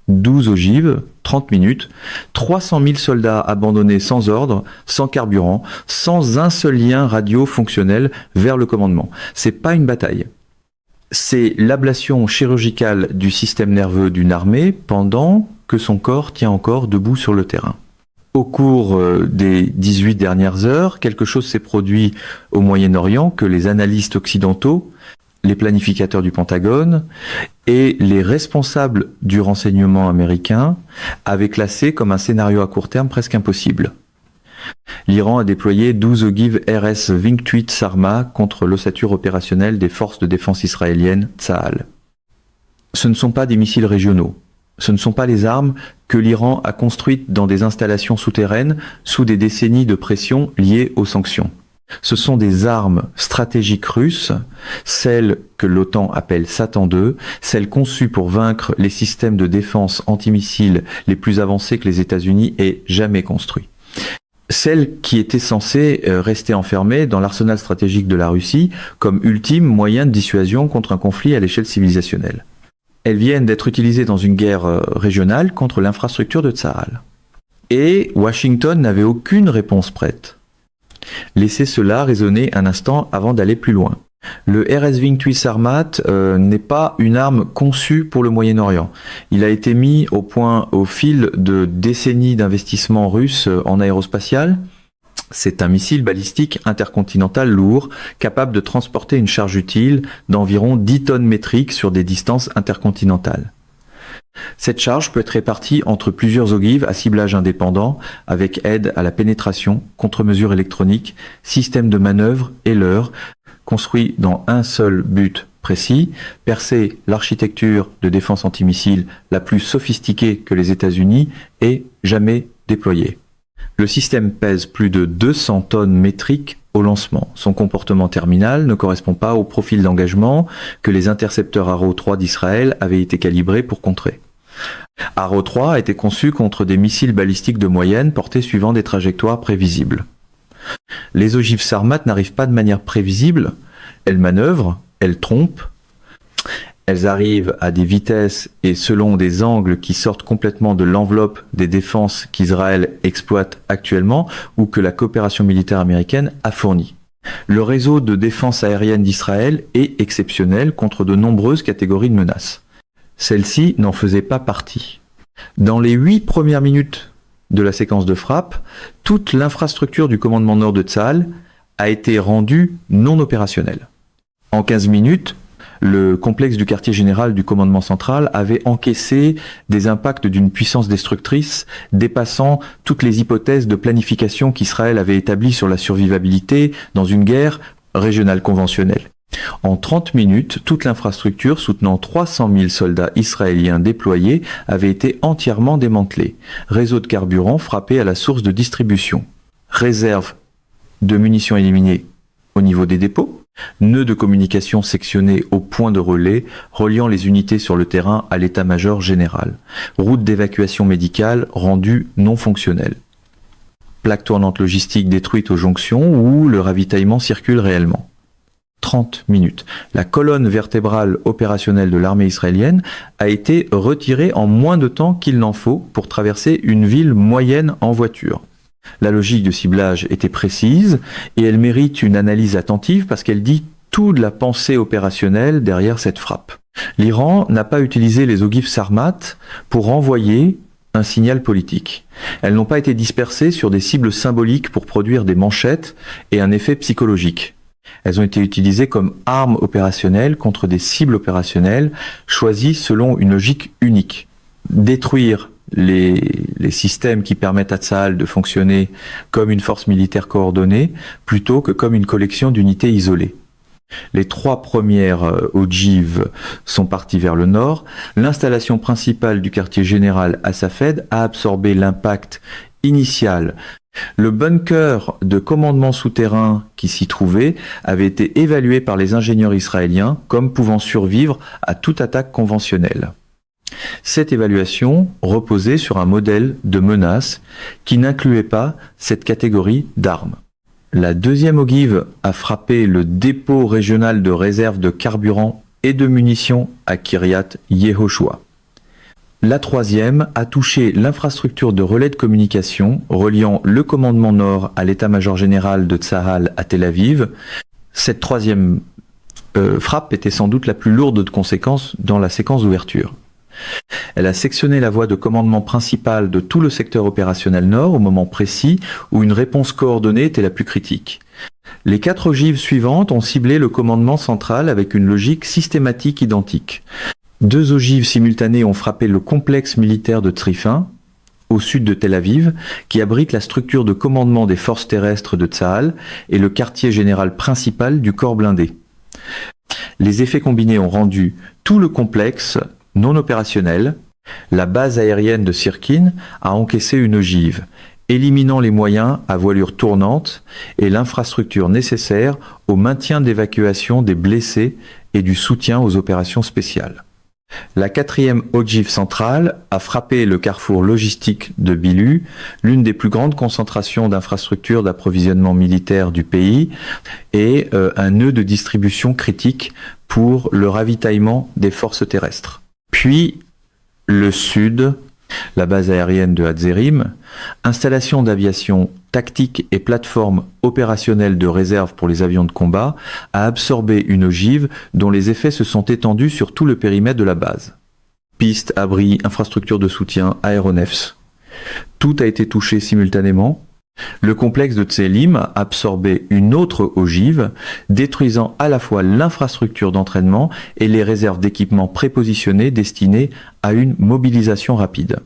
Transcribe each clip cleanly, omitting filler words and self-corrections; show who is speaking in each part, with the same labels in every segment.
Speaker 1: 12 ogives, 30 minutes, 300 000 soldats abandonnés sans ordre, sans carburant, sans un seul lien radio fonctionnel vers le commandement. C'est pas une bataille. C'est l'ablation chirurgicale du système nerveux d'une armée pendant que son corps tient encore debout sur le terrain. Au cours des 18 dernières heures, quelque chose s'est produit au Moyen-Orient que les analystes occidentaux, les planificateurs du Pentagone et les responsables du renseignement américain avaient classé comme un scénario à court terme presque impossible. L'Iran a déployé 12 ogives RS 28 Sarma contre l'ossature opérationnelle des forces de défense israéliennes Tsahal. Ce ne sont pas des missiles régionaux. Ce ne sont pas les armes que l'Iran a construites dans des installations souterraines sous des décennies de pression liées aux sanctions. Ce sont des armes stratégiques russes, celles que l'OTAN appelle Satan II, celles conçues pour vaincre les systèmes de défense antimissiles les plus avancés que les États-Unis aient jamais construits. Celles qui étaient censées rester enfermées dans l'arsenal stratégique de la Russie comme ultime moyen de dissuasion contre un conflit à l'échelle civilisationnelle. Elles viennent d'être utilisées dans une guerre régionale contre l'infrastructure de Tsahal. Et Washington n'avait aucune réponse prête. Laissez cela résonner un instant avant d'aller plus loin. Le RS-28 Sarmat n'est pas une arme conçue pour le Moyen-Orient. Il a été mis au point au fil de décennies d'investissement russe en aérospatial. C'est un missile balistique intercontinental lourd, capable de transporter une charge utile d'environ 10 tonnes métriques sur des distances intercontinentales. Cette charge peut être répartie entre plusieurs ogives à ciblage indépendant, avec aide à la pénétration, contre-mesures électroniques, système de manœuvre et leurre, construit dans un seul but précis, percer l'architecture de défense antimissile la plus sophistiquée que les États-Unis aient jamais déployée. Le système pèse plus de 200 tonnes métriques au lancement. Son comportement terminal ne correspond pas au profil d'engagement que les intercepteurs Arrow 3 d'Israël avaient été calibrés pour contrer. Arrow 3 a été conçu contre des missiles balistiques de moyenne portés suivant des trajectoires prévisibles. Les ogives Sarmat n'arrivent pas de manière prévisible, elles manœuvrent, elles trompent, elles arrivent à des vitesses et selon des angles qui sortent complètement de l'enveloppe des défenses qu'Israël exploite actuellement ou que la coopération militaire américaine a fourni. Le réseau de défense aérienne d'Israël est exceptionnel contre de nombreuses catégories de menaces. Celle-ci n'en faisait pas partie. Dans les 8 premières minutes de la séquence de frappe, toute l'infrastructure du commandement nord de Tsahal a été rendue non opérationnelle. En 15 minutes, le complexe du quartier général du commandement central avait encaissé des impacts d'une puissance destructrice dépassant toutes les hypothèses de planification qu'Israël avait établies sur la survivabilité dans une guerre régionale conventionnelle. En 30 minutes, toute l'infrastructure soutenant 300 000 soldats israéliens déployés avait été entièrement démantelée. Réseau de carburant frappé à la source de distribution. Réserve de munitions éliminées au niveau des dépôts. Nœuds de communication sectionnés au point de relais, reliant les unités sur le terrain à l'état-major général. Route d'évacuation médicale rendue non fonctionnelle. Plaque tournante logistique détruite aux jonctions où le ravitaillement circule réellement. 30 minutes. La colonne vertébrale opérationnelle de l'armée israélienne a été retirée en moins de temps qu'il n'en faut pour traverser une ville moyenne en voiture. La logique de ciblage était précise et elle mérite une analyse attentive parce qu'elle dit tout de la pensée opérationnelle derrière cette frappe. L'Iran n'a pas utilisé les ogives Sarmat pour envoyer un signal politique. Elles n'ont pas été dispersées sur des cibles symboliques pour produire des manchettes et un effet psychologique. Elles ont été utilisées comme armes opérationnelles contre des cibles opérationnelles choisies selon une logique unique. Détruire les systèmes qui permettent à Tsahal de fonctionner comme une force militaire coordonnée plutôt que comme une collection d'unités isolées. Les 3 premières ogives sont parties vers le nord. L'installation principale du quartier général à Safed a absorbé l'impact initial. Le bunker de commandement souterrain qui s'y trouvait avait été évalué par les ingénieurs israéliens comme pouvant survivre à toute attaque conventionnelle. Cette évaluation reposait sur un modèle de menace qui n'incluait pas cette catégorie d'armes. La deuxième ogive a frappé le dépôt régional de réserve de carburant et de munitions à Kiryat Yehoshua. La troisième a touché l'infrastructure de relais de communication reliant le commandement nord à l'état-major général de Tsahal à Tel Aviv. Cette troisième frappe était sans doute la plus lourde de conséquences dans la séquence d'ouverture. Elle a sectionné la voie de commandement principale de tout le secteur opérationnel nord au moment précis où une réponse coordonnée était la plus critique. Les 4 ogives suivantes ont ciblé le commandement central avec une logique systématique identique. 2 ogives simultanées ont frappé le complexe militaire de Trifin, au sud de Tel Aviv, qui abrite la structure de commandement des forces terrestres de Tsahal et le quartier général principal du corps blindé. Les effets combinés ont rendu tout le complexe non opérationnel. La base aérienne de Sirkin a encaissé une ogive, éliminant les moyens à voilure tournante et l'infrastructure nécessaire au maintien d'évacuation des blessés et du soutien aux opérations spéciales. La 4e ogive centrale a frappé le carrefour logistique de Bilu, l'une des plus grandes concentrations d'infrastructures d'approvisionnement militaire du pays et un nœud de distribution critique pour le ravitaillement des forces terrestres. Puis le sud, la base aérienne de Hatzerim, installation d'aviation tactique et plateforme opérationnelle de réserve pour les avions de combat, a absorbé une ogive dont les effets se sont étendus sur tout le périmètre de la base. Pistes, abris, infrastructures de soutien, aéronefs. Tout a été touché simultanément. Le complexe de Tselim a absorbé une autre ogive, détruisant à la fois l'infrastructure d'entraînement et les réserves d'équipements prépositionnés destinées à une mobilisation rapide.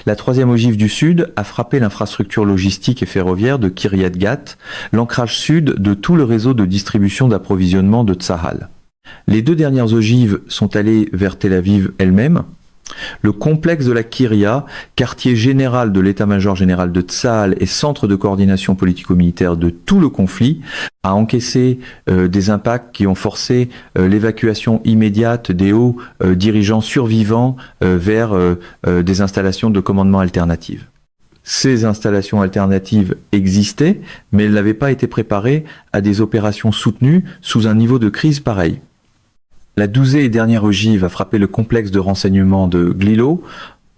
Speaker 1: La 3e ogive du sud a frappé l'infrastructure logistique et ferroviaire de Kiryat Gat, l'ancrage sud de tout le réseau de distribution d'approvisionnement de Tsahal. Les 2 dernières ogives sont allées vers Tel Aviv elle-même. Le complexe de la Kiria, quartier général de l'état-major général de Tsahal et centre de coordination politico-militaire de tout le conflit, a encaissé des impacts qui ont forcé l'évacuation immédiate des hauts dirigeants survivants vers des installations de commandement alternatives. Ces installations alternatives existaient, mais elles n'avaient pas été préparées à des opérations soutenues sous un niveau de crise pareil. La 12e et dernière ogive a frappé le complexe de renseignement de Glilo,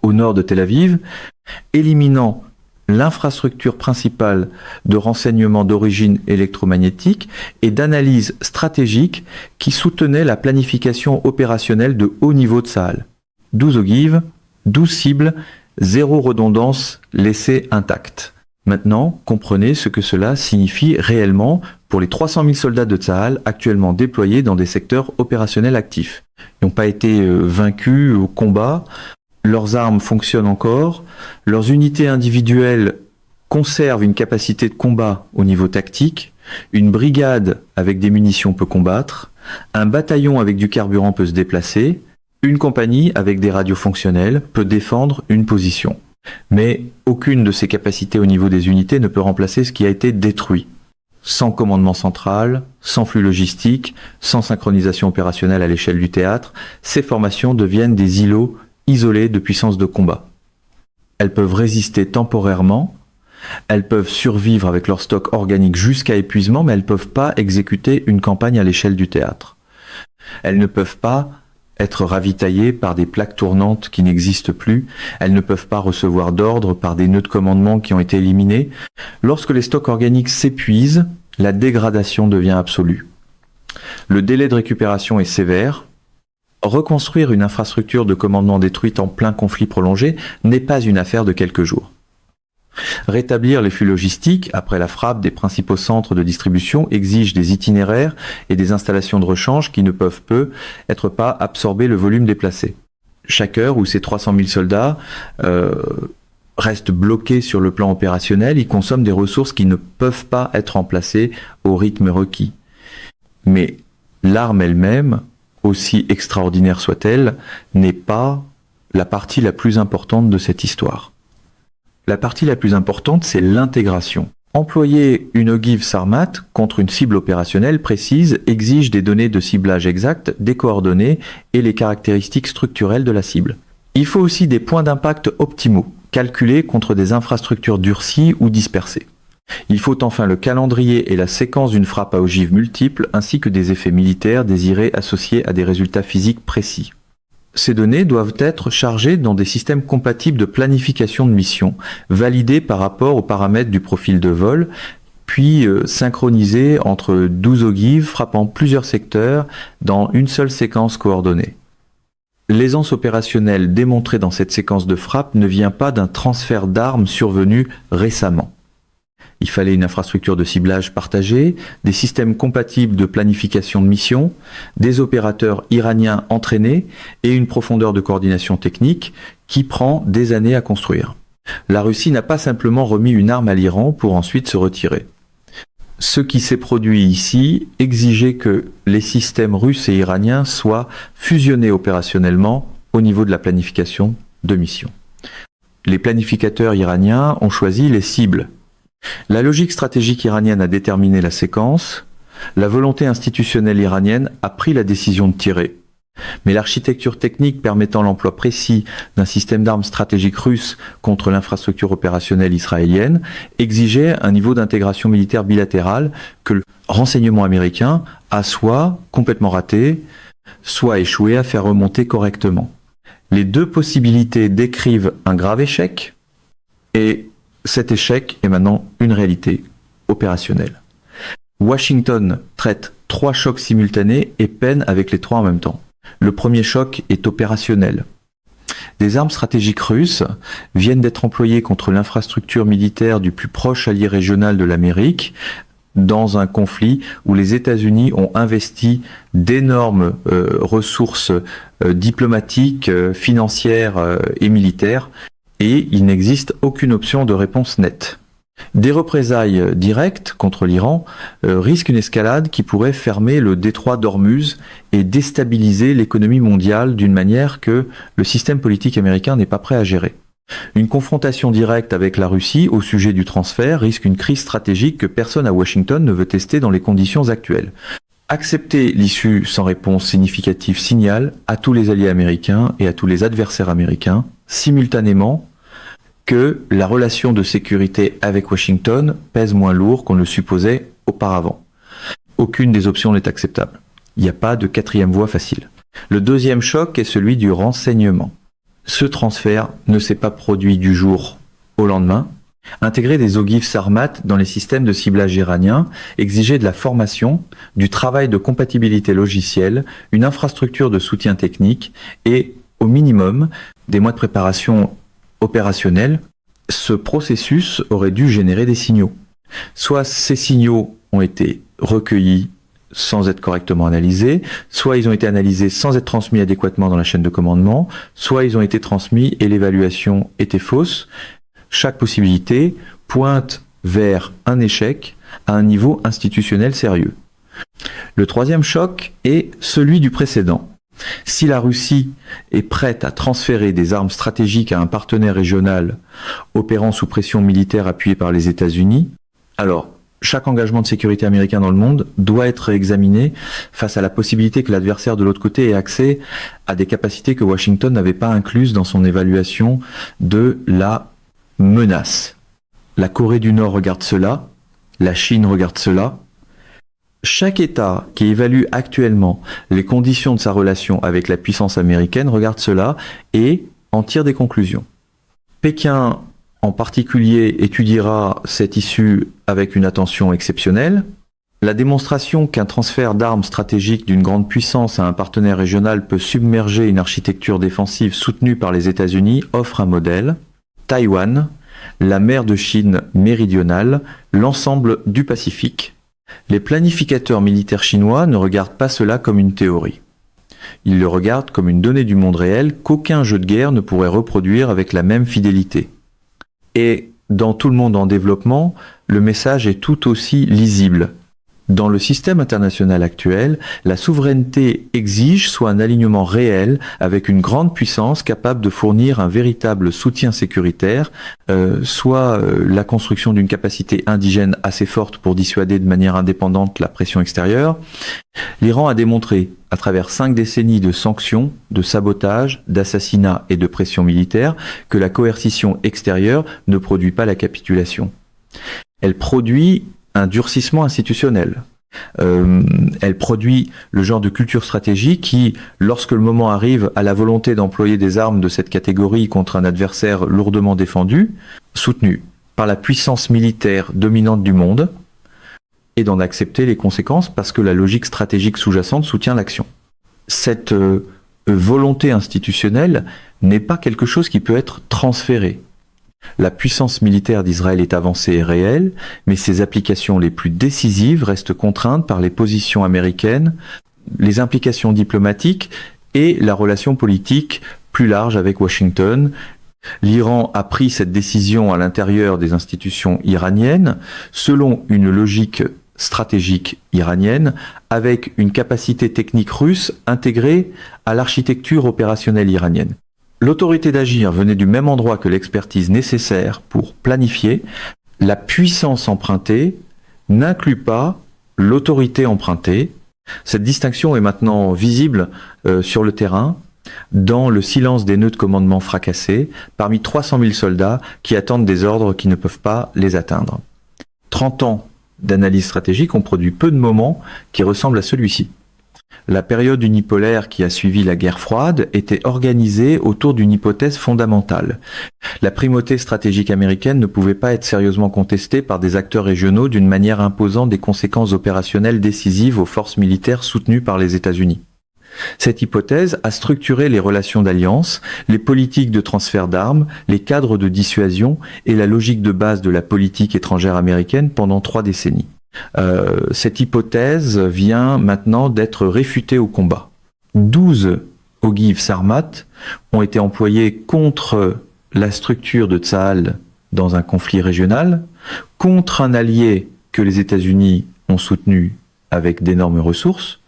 Speaker 1: au nord de Tel Aviv, éliminant l'infrastructure principale de renseignement d'origine électromagnétique et d'analyse stratégique qui soutenait la planification opérationnelle de haut niveau de Tsahal. 12 ogives, 12 cibles, 0 redondance laissée intacte. Maintenant, comprenez ce que cela signifie réellement pour les 300 000 soldats de Tsahal actuellement déployés dans des secteurs opérationnels actifs. Ils n'ont pas été vaincus au combat, leurs armes fonctionnent encore, leurs unités individuelles conservent une capacité de combat au niveau tactique, une brigade avec des munitions peut combattre, un bataillon avec du carburant peut se déplacer, une compagnie avec des radios fonctionnelles peut défendre une position. Mais aucune de ces capacités au niveau des unités ne peut remplacer ce qui a été détruit. Sans commandement central, sans flux logistique, sans synchronisation opérationnelle à l'échelle du théâtre, ces formations deviennent des îlots isolés de puissance de combat. Elles peuvent résister temporairement, elles peuvent survivre avec leur stock organique jusqu'à épuisement, mais elles ne peuvent pas exécuter une campagne à l'échelle du théâtre. Elles ne peuvent pas être ravitaillées par des plaques tournantes qui n'existent plus, elles ne peuvent pas recevoir d'ordre par des nœuds de commandement qui ont été éliminés. Lorsque les stocks organiques s'épuisent, la dégradation devient absolue. Le délai de récupération est sévère. Reconstruire une infrastructure de commandement détruite en plein conflit prolongé n'est pas une affaire de quelques jours. Rétablir les flux logistiques après la frappe des principaux centres de distribution exige des itinéraires et des installations de rechange qui ne peuvent être pas absorber le volume déplacé. Chaque heure où ces 300 000 soldats restent bloqués sur le plan opérationnel, ils consomment des ressources qui ne peuvent pas être remplacées au rythme requis. Mais l'arme elle-même, aussi extraordinaire soit-elle, n'est pas la partie la plus importante de cette histoire. La partie la plus importante, c'est l'intégration. Employer une ogive Sarmat contre une cible opérationnelle précise exige des données de ciblage exactes, des coordonnées et les caractéristiques structurelles de la cible. Il faut aussi des points d'impact optimaux, calculés contre des infrastructures durcies ou dispersées. Il faut enfin le calendrier et la séquence d'une frappe à ogive multiple, ainsi que des effets militaires désirés associés à des résultats physiques précis. Ces données doivent être chargées dans des systèmes compatibles de planification de mission, validés par rapport aux paramètres du profil de vol, puis synchronisés entre 12 ogives frappant plusieurs secteurs dans une seule séquence coordonnée. L'aisance opérationnelle démontrée dans cette séquence de frappe ne vient pas d'un transfert d'armes survenu récemment. Il fallait une infrastructure de ciblage partagée, des systèmes compatibles de planification de mission, des opérateurs iraniens entraînés et une profondeur de coordination technique qui prend des années à construire. La Russie n'a pas simplement remis une arme à l'Iran pour ensuite se retirer. Ce qui s'est produit ici exigeait que les systèmes russes et iraniens soient fusionnés opérationnellement au niveau de la planification de mission. Les planificateurs iraniens ont choisi les cibles. La logique stratégique iranienne a déterminé la séquence, la volonté institutionnelle iranienne a pris la décision de tirer. Mais l'architecture technique permettant l'emploi précis d'un système d'armes stratégique russe contre l'infrastructure opérationnelle israélienne exigeait un niveau d'intégration militaire bilatérale que le renseignement américain a soit complètement raté, soit échoué à faire remonter correctement. Les deux possibilités décrivent un grave échec, et cet échec est maintenant une réalité opérationnelle. Washington traite 3 chocs simultanés et peine avec les 3 en même temps. Le premier choc est opérationnel. Des armes stratégiques russes viennent d'être employées contre l'infrastructure militaire du plus proche allié régional de l'Amérique dans un conflit où les États-Unis ont investi d'énormes ressources diplomatiques, financières et militaires, et il n'existe aucune option de réponse nette. Des représailles directes contre l'Iran risquent une escalade qui pourrait fermer le détroit d'Ormuz et déstabiliser l'économie mondiale d'une manière que le système politique américain n'est pas prêt à gérer. Une confrontation directe avec la Russie au sujet du transfert risque une crise stratégique que personne à Washington ne veut tester dans les conditions actuelles. Accepter l'issue sans réponse significative signale à tous les alliés américains et à tous les adversaires américains, simultanément, que la relation de sécurité avec Washington pèse moins lourd qu'on le supposait auparavant. Aucune des options n'est acceptable. Il n'y a pas de 4e voie facile. Le deuxième choc est celui du renseignement. Ce transfert ne s'est pas produit du jour au lendemain. Intégrer des ogives Sarmat dans les systèmes de ciblage iraniens exigeait de la formation, du travail de compatibilité logicielle, une infrastructure de soutien technique et, au minimum, des mois de préparation opérationnelle. Ce processus aurait dû générer des signaux. Soit ces signaux ont été recueillis sans être correctement analysés, soit ils ont été analysés sans être transmis adéquatement dans la chaîne de commandement, soit ils ont été transmis et l'évaluation était fausse. Chaque possibilité pointe vers un échec à un niveau institutionnel sérieux. Le troisième choc est celui du précédent. Si la Russie est prête à transférer des armes stratégiques à un partenaire régional opérant sous pression militaire appuyée par les États-Unis, alors chaque engagement de sécurité américain dans le monde doit être examiné face à la possibilité que l'adversaire de l'autre côté ait accès à des capacités que Washington n'avait pas incluses dans son évaluation de la menace. La Corée du Nord regarde cela, la Chine regarde cela. Chaque État qui évalue actuellement les conditions de sa relation avec la puissance américaine regarde cela et en tire des conclusions. Pékin, en particulier, étudiera cette issue avec une attention exceptionnelle. La démonstration qu'un transfert d'armes stratégiques d'une grande puissance à un partenaire régional peut submerger une architecture défensive soutenue par les États-Unis offre un modèle. Taïwan, la mer de Chine méridionale, l'ensemble du Pacifique. Les planificateurs militaires chinois ne regardent pas cela comme une théorie. Ils le regardent comme une donnée du monde réel qu'aucun jeu de guerre ne pourrait reproduire avec la même fidélité. Et dans tout le monde en développement, le message est tout aussi lisible. Dans le système international actuel, la souveraineté exige soit un alignement réel avec une grande puissance capable de fournir un véritable soutien sécuritaire, soit la construction d'une capacité indigène assez forte pour dissuader de manière indépendante la pression extérieure. L'Iran a démontré, à travers 5 décennies de sanctions, de sabotage, d'assassinats et de pression militaire, que la coercition extérieure ne produit pas la capitulation. Elle produit un durcissement institutionnel. Elle produit le genre de culture stratégique qui, lorsque le moment arrive, a la volonté d'employer des armes de cette catégorie contre un adversaire lourdement défendu, soutenu par la puissance militaire dominante du monde, et d'en accepter les conséquences parce que la logique stratégique sous-jacente soutient l'action. Cette volonté institutionnelle n'est pas quelque chose qui peut être transféré. La puissance militaire d'Israël est avancée et réelle, mais ses applications les plus décisives restent contraintes par les positions américaines, les implications diplomatiques et la relation politique plus large avec Washington. L'Iran a pris cette décision à l'intérieur des institutions iraniennes, selon une logique stratégique iranienne, avec une capacité technique russe intégrée à l'architecture opérationnelle iranienne. L'autorité d'agir venait du même endroit que l'expertise nécessaire pour planifier. La puissance empruntée n'inclut pas l'autorité empruntée. Cette distinction est maintenant visible sur le terrain, dans le silence des nœuds de commandement fracassés, parmi 300 000 soldats qui attendent des ordres qui ne peuvent pas les atteindre. 30 ans d'analyse stratégique ont produit peu de moments qui ressemblent à celui-ci. La période unipolaire qui a suivi la guerre froide était organisée autour d'une hypothèse fondamentale. La primauté stratégique américaine ne pouvait pas être sérieusement contestée par des acteurs régionaux d'une manière imposant des conséquences opérationnelles décisives aux forces militaires soutenues par les États-Unis. Cette hypothèse a structuré les relations d'alliance, les politiques de transfert d'armes, les cadres de dissuasion et la logique de base de la politique étrangère américaine pendant 3 décennies. Cette hypothèse vient maintenant d'être réfutée au combat. 12 ogives Sarmat ont été employés contre la structure de Tsahal dans un conflit régional, contre un allié que les États-Unis ont soutenu avec d'énormes ressources,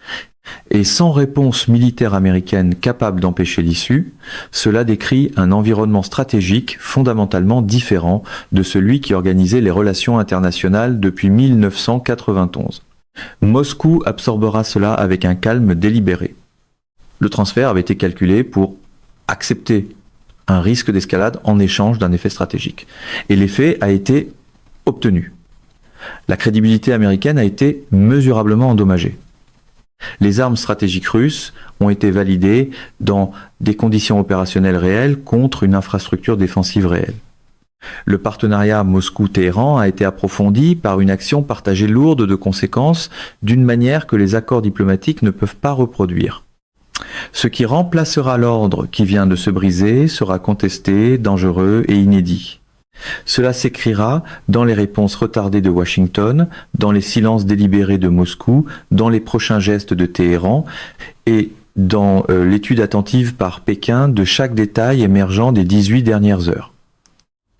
Speaker 1: et sans réponse militaire américaine capable d'empêcher l'issue. Cela décrit un environnement stratégique fondamentalement différent de celui qui organisait les relations internationales depuis 1991. Moscou absorbera cela avec un calme délibéré. Le transfert avait été calculé pour accepter un risque d'escalade en échange d'un effet stratégique. Et l'effet a été obtenu. La crédibilité américaine a été mesurablement endommagée. Les armes stratégiques russes ont été validées dans des conditions opérationnelles réelles contre une infrastructure défensive réelle. Le partenariat Moscou-Téhéran a été approfondi par une action partagée lourde de conséquences d'une manière que les accords diplomatiques ne peuvent pas reproduire. Ce qui remplacera l'ordre qui vient de se briser sera contesté, dangereux et inédit. Cela s'écrira dans les réponses retardées de Washington, dans les silences délibérés de Moscou, dans les prochains gestes de Téhéran et dans l'étude attentive par Pékin de chaque détail émergeant des 18 dernières heures.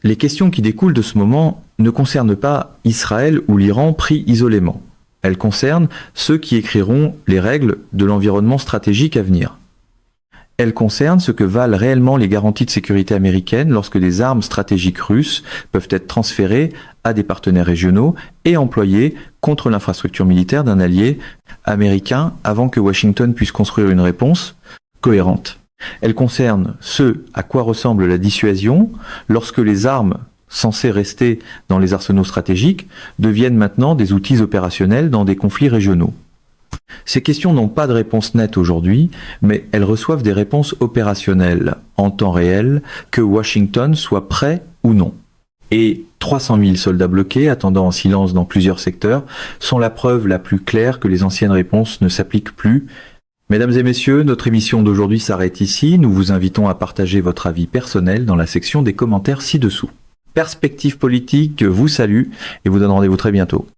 Speaker 1: Les questions qui découlent de ce moment ne concernent pas Israël ou l'Iran pris isolément. Elles concernent ceux qui écriront les règles de l'environnement stratégique à venir. Elle concerne ce que valent réellement les garanties de sécurité américaines lorsque des armes stratégiques russes peuvent être transférées à des partenaires régionaux et employées contre l'infrastructure militaire d'un allié américain avant que Washington puisse construire une réponse cohérente. Elle concerne ce à quoi ressemble la dissuasion lorsque les armes censées rester dans les arsenaux stratégiques deviennent maintenant des outils opérationnels dans des conflits régionaux. Ces questions n'ont pas de réponse nette aujourd'hui, mais elles reçoivent des réponses opérationnelles en temps réel, que Washington soit prêt ou non. Et 300 000 soldats bloqués, attendant en silence dans plusieurs secteurs, sont la preuve la plus claire que les anciennes réponses ne s'appliquent plus. Mesdames et messieurs, notre émission d'aujourd'hui s'arrête ici. Nous vous invitons à partager votre avis personnel dans la section des commentaires ci-dessous. Perspective politique vous salue et vous donne rendez-vous très bientôt.